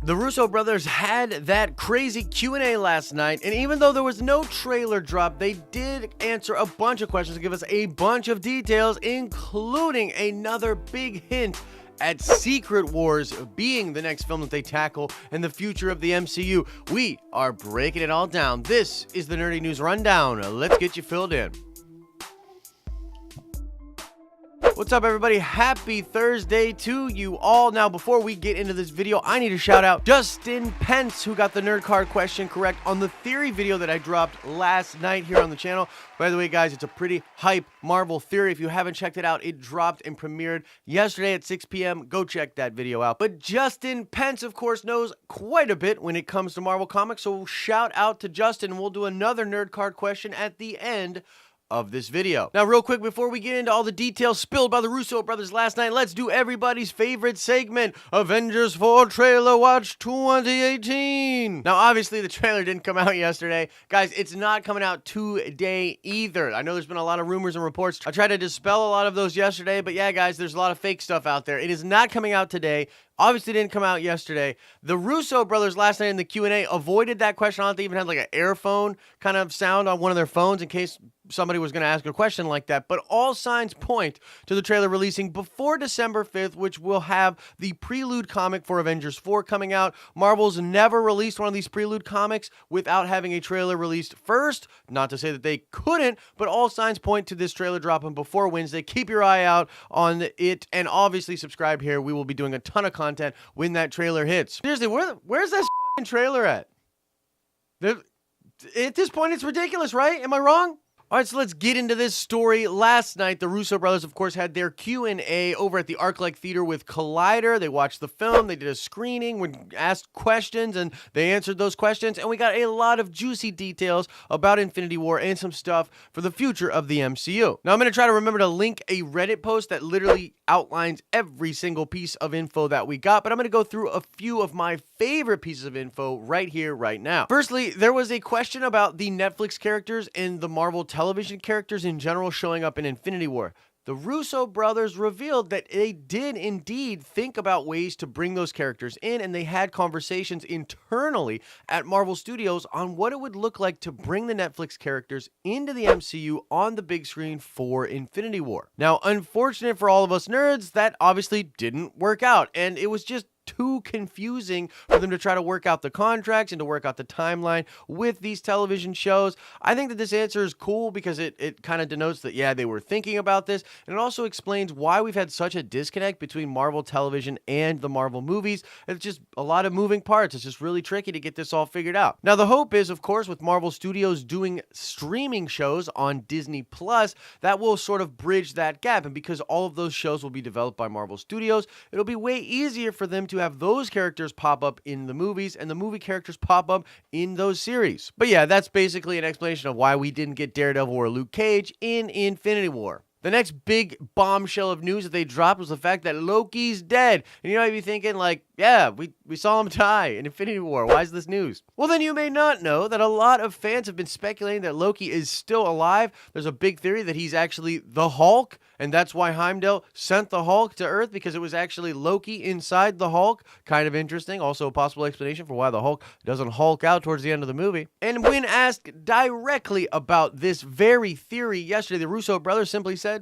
The Russo brothers had that crazy Q&A last night, and even though there was no trailer drop, they did answer a bunch of questions and give us a bunch of details, including another big hint at Secret Wars being the next film that they tackle in the future of the MCU. We are breaking it all down. This is the Nerdy News Rundown. Let's get you filled in. What's up, everybody? Happy Thursday to you all. Now, before we get into this video, I need to shout out Justin Pence, who got the nerd card question correct on the theory video that I dropped last night here on the channel. By the way, guys, it's a pretty hype Marvel theory. If you haven't checked it out, it dropped and premiered yesterday at 6 p.m. Go check that video out. But Justin Pence, of course, knows quite a bit when it comes to Marvel Comics, so shout out to Justin, and we'll do another nerd card question at the end of this video. Now, real quick, before we get into all the details spilled by the Russo brothers last night, let's do everybody's favorite segment, Avengers 4 Trailer Watch 2018. Now, obviously, the trailer didn't come out yesterday. Guys, it's not coming out today either. I know there's been a lot of rumors and reports. I tried to dispel a lot of those yesterday, but yeah, guys, there's a lot of fake stuff out there. It is not coming out today. Obviously didn't come out yesterday. The Russo brothers last night in the Q&A avoided that question. I don't think they even had like an earphone kind of sound on one of their phones in case somebody was going to ask a question like that. But all signs point to the trailer releasing before December 5th, which will have the prelude comic for Avengers 4 coming out. Marvel's never released one of these prelude comics without having a trailer released first. Not to say that they couldn't, but all signs point to this trailer dropping before Wednesday. Keep your eye out on it, and obviously subscribe here. We will be doing a ton of content when that trailer hits. Seriously, where's that f***ing trailer at? At this point, it's ridiculous, right? Am I wrong? All right, so let's get into this story. Last night, the Russo brothers, of course, had their Q&A over at the ArcLight Theater with Collider. They watched the film, they did a screening, we asked questions, and they answered those questions, and we got a lot of juicy details about Infinity War and some stuff for the future of the MCU. Now, I'm going to try to remember to link a Reddit post that literally outlines every single piece of info that we got, but I'm going to go through a few of my favorite pieces of info right here, right now. Firstly, there was a question about the Netflix characters and the Marvel television characters in general showing up in Infinity War. The Russo brothers revealed that they did indeed think about ways to bring those characters in, and they had conversations internally at Marvel Studios on what it would look like to bring the Netflix characters into the MCU on the big screen for Infinity War. Now, unfortunate for all of us nerds, that obviously didn't work out, and it was just too confusing for them to try to work out the contracts and to work out the timeline with these television shows. I think that this answer is cool because it kind of denotes that, yeah, they were thinking about this, and it also explains why we've had such a disconnect between Marvel television and the Marvel movies. It's just a lot of moving parts. It's just really tricky to get this all figured out. Now, the hope is, of course, with Marvel Studios doing streaming shows on Disney Plus, that will sort of bridge that gap, and because all of those shows will be developed by Marvel Studios, it'll be way easier for them to have those characters pop up in the movies and the movie characters pop up in those series. But yeah, that's basically an explanation of why we didn't get Daredevil or Luke Cage in Infinity War. The next big bombshell of news that they dropped was the fact that Loki's dead. And you might be thinking, like, yeah, we saw him die in Infinity War. Why is this news? Well, then you may not know that a lot of fans have been speculating that Loki is still alive. There's a big theory that he's actually the Hulk, and that's why Heimdall sent the Hulk to Earth, because it was actually Loki inside the Hulk. Kind of interesting. Also a possible explanation for why the Hulk doesn't Hulk out towards the end of the movie. And when asked directly about this very theory yesterday, the Russo brothers simply said,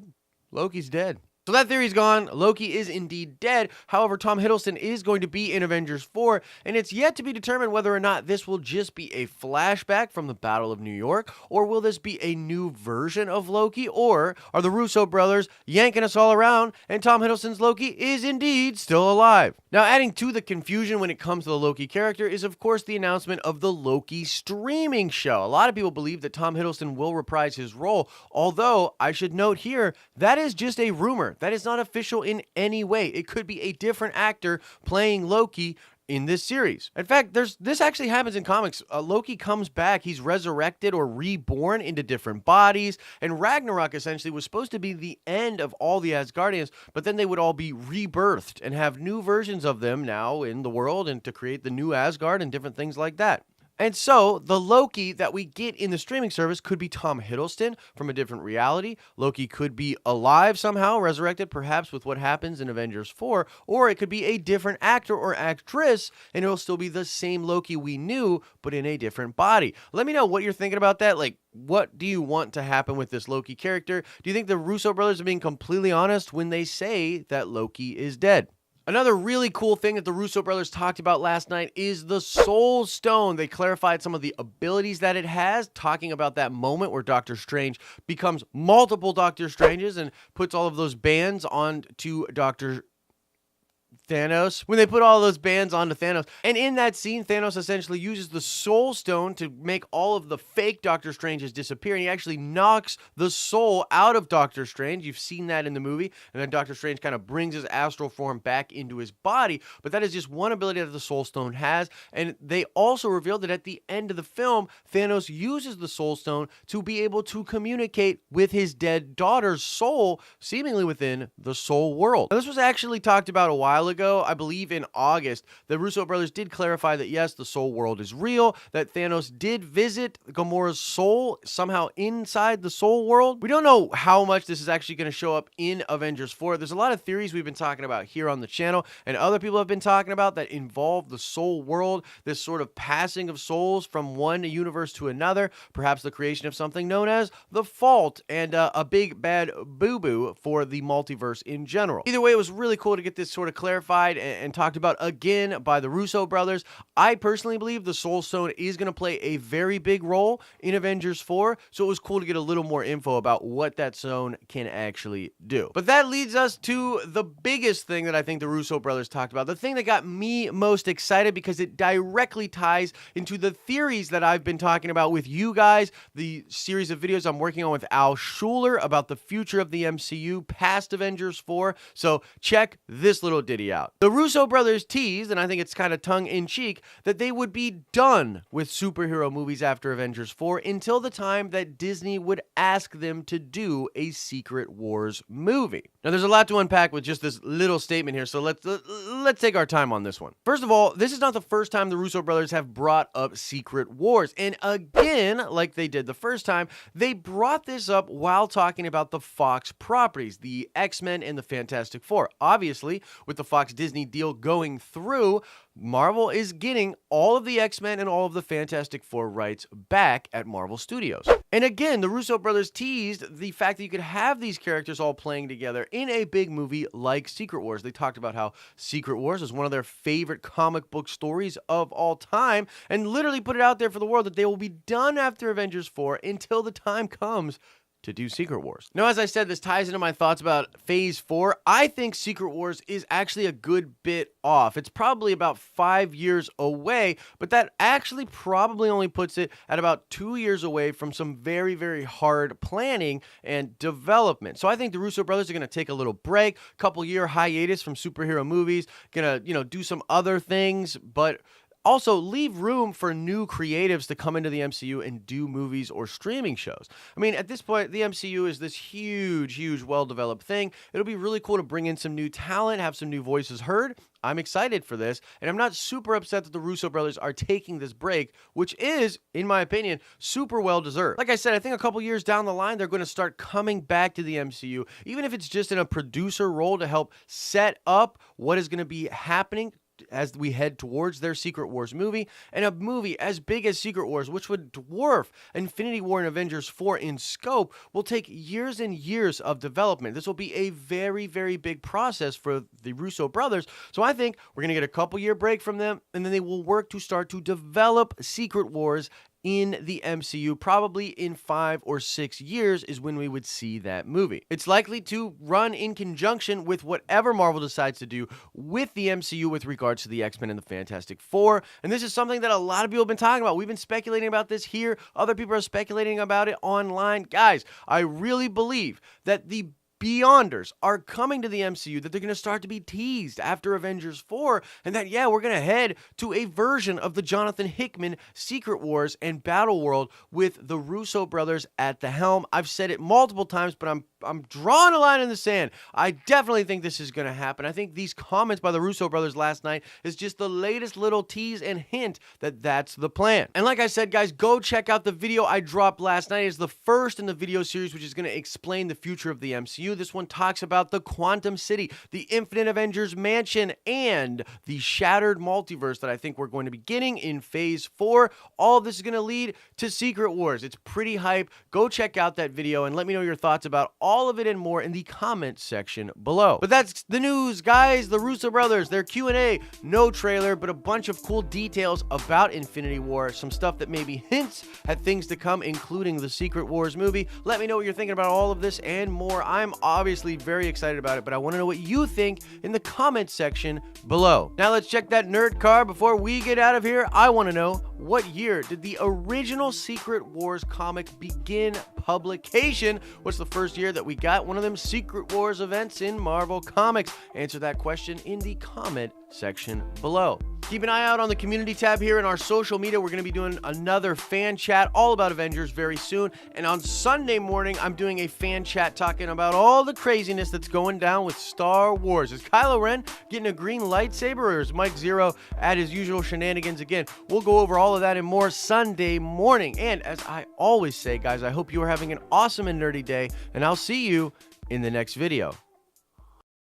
Loki's dead. So that theory's gone. Loki is indeed dead. However, Tom Hiddleston is going to be in Avengers 4, and it's yet to be determined whether or not this will just be a flashback from the Battle of New York, or will this be a new version of Loki, or are the Russo brothers yanking us all around, and Tom Hiddleston's Loki is indeed still alive. Now, adding to the confusion when it comes to the Loki character is, of course, the announcement of the Loki streaming show. A lot of people believe that Tom Hiddleston will reprise his role, although I should note here, that is just a rumor. That is not official in any way. It could be a different actor playing Loki in this series. In fact, this actually happens in comics. Loki comes back, he's resurrected or reborn into different bodies, and Ragnarok essentially was supposed to be the end of all the Asgardians, but then they would all be rebirthed and have new versions of them now in the world and to create the new Asgard and different things like that. And so, the Loki that we get in the streaming service could be Tom Hiddleston from a different reality. Loki could be alive somehow, resurrected, perhaps with what happens in Avengers 4, or it could be a different actor or actress, and it'll still be the same Loki we knew, but in a different body. Let me know what you're thinking about that. Like, what do you want to happen with this Loki character? Do you think the Russo brothers are being completely honest when they say that Loki is dead? Another really cool thing that the Russo brothers talked about last night is the Soul Stone. They clarified some of the abilities that it has, talking about that moment where Doctor Strange becomes multiple Doctor Stranges and puts all of those bands onto Doctor Thanos, when they put all those bands onto Thanos. And in that scene, Thanos essentially uses the Soul Stone to make all of the fake Doctor Stranges disappear, and he actually knocks the soul out of Doctor Strange. You've seen that in the movie, and then Doctor Strange kind of brings his astral form back into his body, but that is just one ability that the Soul Stone has, and they also revealed that at the end of the film, Thanos uses the Soul Stone to be able to communicate with his dead daughter's soul, seemingly within the soul world. Now, this was actually talked about a while ago, I believe in August. The Russo brothers did clarify that yes, the soul world is real, that Thanos did visit Gamora's soul somehow inside the soul world. We don't know how much this is actually going to show up in Avengers 4. There's a lot of theories we've been talking about here on the channel, and other people have been talking about that involve the soul world, this sort of passing of souls from one universe to another, perhaps the creation of something known as the Fault, and a big bad boo-boo for the multiverse in general. Either way, it was really cool to get this sort of clarified and talked about again by the Russo brothers. I personally believe the Soul Stone is going to play a very big role in Avengers 4, so it was cool to get a little more info about what that stone can actually do. But that leads us to the biggest thing that I think the Russo brothers talked about, the thing that got me most excited because it directly ties into the theories that I've been talking about with you guys, the series of videos I'm working on with Al Schuler about the future of the MCU past Avengers 4, so check this little ditty out. The Russo brothers teased, and I think it's kind of tongue-in-cheek, that they would be done with superhero movies after Avengers 4 until the time that Disney would ask them to do a Secret Wars movie. Now, there's a lot to unpack with just this little statement here, so let's take our time on this one. First of all, this is not the first time the Russo brothers have brought up Secret Wars, and again, like they did the first time, they brought this up while talking about the Fox properties, the X-Men and the Fantastic Four. Obviously, with the Fox Disney deal going through, Marvel is getting all of the X-Men and all of the Fantastic Four rights back at Marvel Studios. And again, the Russo brothers teased the fact that you could have these characters all playing together in a big movie like Secret Wars. They talked about how Secret Wars is one of their favorite comic book stories of all time, and literally put it out there for the world that they will be done after Avengers 4 until the time comes to do Secret Wars. Now, as I said, this ties into my thoughts about Phase 4. I think Secret Wars is actually a good bit off. It's probably about 5 years away, but that actually probably only puts it at about 2 years away from some very, very hard planning and development. So I think the Russo brothers are going to take a little break, couple year hiatus from superhero movies, gonna, do some other things, but also leave room for new creatives to come into the MCU and do movies or streaming shows. I mean, at this point, the MCU is this huge, huge, well-developed thing. It'll be really cool to bring in some new talent, have some new voices heard. I'm excited for this, and I'm not super upset that the Russo brothers are taking this break, which is, in my opinion, super well-deserved. Like I said, I think a couple years down the line, they're going to start coming back to the MCU, even if it's just in a producer role to help set up what is going to be happening as we head towards their Secret Wars movie, and a movie as big as Secret Wars, which would dwarf Infinity War and Avengers 4 in scope, will take years and years of development. This will be a very, very big process for the Russo brothers, so I think we're going to get a couple year break from them, and then they will work to start to develop Secret Wars in the MCU. Probably in 5 or 6 years is when we would see that movie. It's likely to run in conjunction with whatever Marvel decides to do with the MCU with regards to the X-Men and the Fantastic Four, and this is something that a lot of people have been talking about. We've been speculating about this here. Other people are speculating about it online. Guys, I really believe that the Beyonders are coming to the MCU, that they're going to start to be teased after Avengers 4, and that, yeah, we're going to head to a version of the Jonathan Hickman Secret Wars and Battle World with the Russo brothers at the helm. I've said it multiple times, but I'm drawing a line in the sand. I definitely think this is going to happen. I think these comments by the Russo brothers last night is just the latest little tease and hint that that's the plan. And like I said, guys, go check out the video I dropped last night. It's the first in the video series, which is going to explain the future of the MCU. This one talks about the Quantum City, the Infinite Avengers Mansion, and the Shattered Multiverse that I think we're going to be getting in Phase 4. All of this is going to lead to Secret Wars. It's pretty hype. Go check out that video and let me know your thoughts about all of it and more in the comment section below. But that's the news, guys. The Russo brothers, their Q&A, no trailer, but a bunch of cool details about Infinity War, some stuff that maybe hints at things to come, including the Secret Wars movie. Let me know what you're thinking about all of this and more. I'm obviously very excited about it, but I want to know what you think in the comment section below. Now let's check that nerd card before we get out of here. I want to know, what year did the original Secret Wars comic begin publication? What's the first year that we got one of them Secret Wars events in Marvel Comics? Answer that question in the comment section below. Keep an eye out on the community tab here in our social media. We're going to be doing another fan chat all about Avengers very soon. And on Sunday morning, I'm doing a fan chat talking about all the craziness that's going down with Star Wars. Is Kylo Ren getting a green lightsaber, or is Mike Zero at his usual shenanigans again? We'll go over all of that and more Sunday morning. And as I always say, guys, I hope you are having an awesome and nerdy day, and I'll see you in the next video.